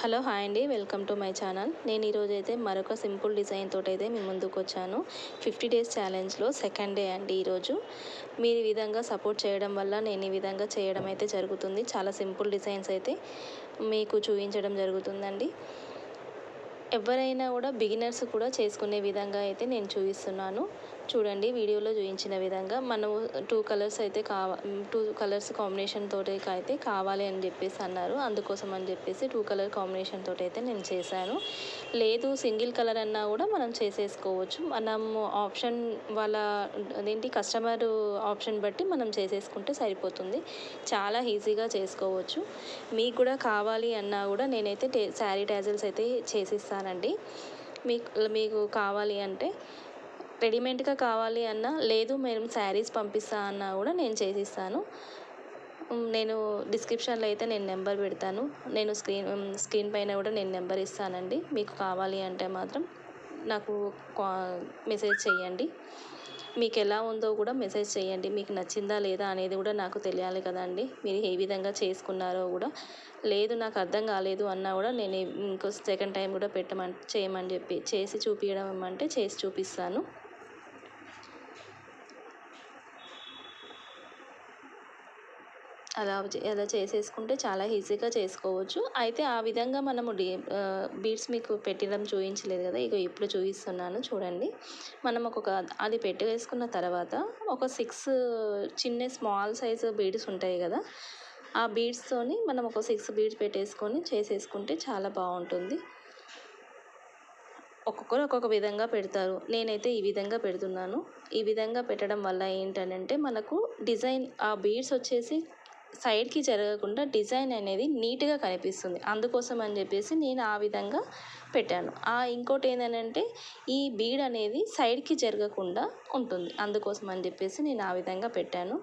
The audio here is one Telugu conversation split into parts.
హలో హాయ్ అండి, వెల్కమ్ టు మై ఛానల్. నేను ఈరోజు అయితే మరొక సింపుల్ డిజైన్ తోటి అయితే మీ ముందుకు వచ్చాను. 50 డేస్ ఛాలెంజ్లో సెకండ్ డే అండి ఈరోజు. మీరు ఈ విధంగా సపోర్ట్ చేయడం వల్ల నేను ఈ విధంగా చేయడం అయితే జరుగుతుంది. చాలా సింపుల్ డిజైన్స్ అయితే మీకు చూపించడం జరుగుతుందండి. ఎవరైనా కూడా బిగినర్స్ కూడా చేసుకునే విధంగా అయితే నేను చూపిస్తున్నాను. చూడండి, వీడియోలో చూపించిన విధంగా మనం టూ కలర్స్ కాంబినేషన్ తోటి అయితే కావాలి అని చెప్పేసి అన్నారు. అందుకోసం అని చెప్పేసి 2 కలర్ కాంబినేషన్ తోటి అయితే నేను చేశాను. లేదు సింగిల్ కలర్ అన్నా కూడా మనం చేసేసుకోవచ్చు. మనం ఆప్షన్ వాళ్ళ కస్టమర్ ఆప్షన్ బట్టి మనం చేసేసుకుంటే సరిపోతుంది. చాలా ఈజీగా చేసుకోవచ్చు. మీకు కూడా కావాలి అన్నా కూడా నేనైతే శారీ టాజిల్స్ అయితే చేసిస్తానండి. మీకు కావాలి అంటే రెడీమేడ్గా కావాలి అన్నా, లేదు మేము శారీస్ పంపిస్తా అన్నా కూడా నేను చేసిస్తాను. నేను డిస్క్రిప్షన్లో అయితే నేను నెంబర్ పెడతాను. నేను స్క్రీన్ పైన కూడా నేను నెంబర్ ఇస్తానండి. మీకు కావాలి అంటే మాత్రం నాకు మెసేజ్ చేయండి. మీకు ఎలా ఉందో కూడా మెసేజ్ చేయండి. మీకు నచ్చిందా లేదా అనేది కూడా నాకు తెలియాలి కదండి. మీరు ఏ విధంగా చేసుకున్నారో కూడా. లేదు నాకు అర్థం కాలేదు అన్నా కూడా నేను ఇంకో సెకండ్ టైం కూడా చేయమని చెప్పి చేసి చూపించడం అంటే చేసి చూపిస్తాను. అలా చేసేసుకుంటే చాలా ఈజీగా చేసుకోవచ్చు. అయితే ఆ విధంగా మనము బీడ్స్ మీకు పెట్టడం చూపించలేదు కదా, ఇప్పుడు చూపిస్తున్నాను చూడండి. మనం అది వేసుకున్న తర్వాత ఒక 6 చిన్న స్మాల్ సైజు బీడ్స్ ఉంటాయి కదా, ఆ బీడ్స్తోని మనం ఒక 6 బీడ్స్ పెట్టేసుకొని చేసేసుకుంటే చాలా బాగుంటుంది. ఒక్కొక్కరు ఒక్కొక్క విధంగా పెడతారు. నేనైతే ఈ విధంగా పెడుతున్నాను. ఈ విధంగా పెట్టడం వల్ల ఏంటంటే మనకు డిజైన్ ఆ బీడ్స్ వచ్చేసి సైడ్కి జరగకుండా డిజైన్ అనేది నీట్గా కనిపిస్తుంది. అందుకోసం అని చెప్పేసి నేను ఆ విధంగా పెట్టాను. ఇంకోటి ఏంటంటే ఈ బీడ్ అనేది సైడ్కి జరగకుండా ఉంటుంది. అందుకోసం అని చెప్పేసి నేను ఆ విధంగా పెట్టాను.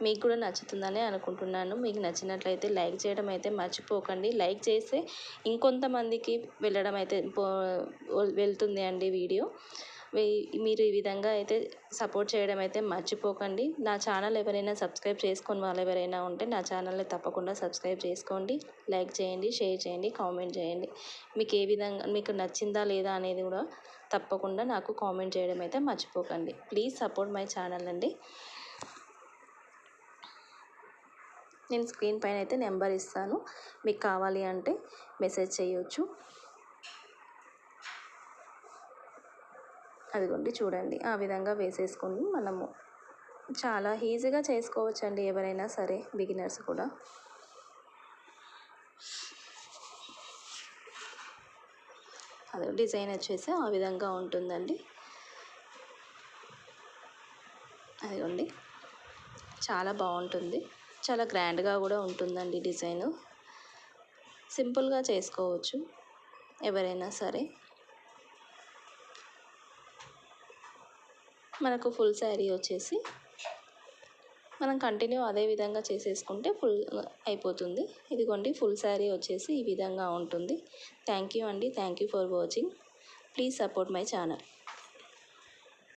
మీకు కూడా నచ్చుతుందని అనుకుంటున్నాను. మీకు నచ్చినట్లయితే లైక్ చేయడం అయితే మర్చిపోకండి. లైక్ చేస్తే ఇంకొంతమందికి వెళ్తుంది అండి వీడియో. మీరు ఈ విధంగా అయితే సపోర్ట్ చేయడం అయితే మర్చిపోకండి. నా ఛానల్ ఎవరైనా సబ్స్క్రైబ్ చేసుకొని వాళ్ళు ఎవరైనా ఉంటే నా ఛానల్ని తప్పకుండా సబ్స్క్రైబ్ చేసుకోండి. లైక్ చేయండి, షేర్ చేయండి, కామెంట్ చేయండి. మీకు ఏ విధంగా మీకు నచ్చిందా లేదా అనేది కూడా తప్పకుండా నాకు కామెంట్ చేయడం అయితే మర్చిపోకండి. ప్లీజ్ సపోర్ట్ మై ఛానల్ అండి. నేను స్క్రీన్ పైన అయితే నెంబర్ ఇస్తాను. మీకు కావాలి అంటే మెసేజ్ చేయొచ్చు. అదిగోండి చూడండి, ఆ విధంగా వేసేసుకొని మనము చాలా ఈజీగా చేసుకోవచ్చండి. ఎవరైనా సరే బిగినర్స్ కూడా. అదే డిజైన్ వచ్చేసి ఆ విధంగా ఉంటుందండి. అదిగోండి, చాలా బాగుంటుంది. చాలా గ్రాండ్గా కూడా ఉంటుందండి డిజైను. సింపుల్గా చేసుకోవచ్చు ఎవరైనా సరే. మనకు ఫుల్ శారీ వచ్చేసి మనం కంటిన్యూ అదే విధంగా చేసేసుకుంటే ఫుల్ అయిపోతుంది. ఇదిగోండి, ఫుల్ శారీ వచ్చేసి ఈ విధంగా ఉంటుంది. థ్యాంక్ యూ అండి. Thank you for watching. Please support my channel.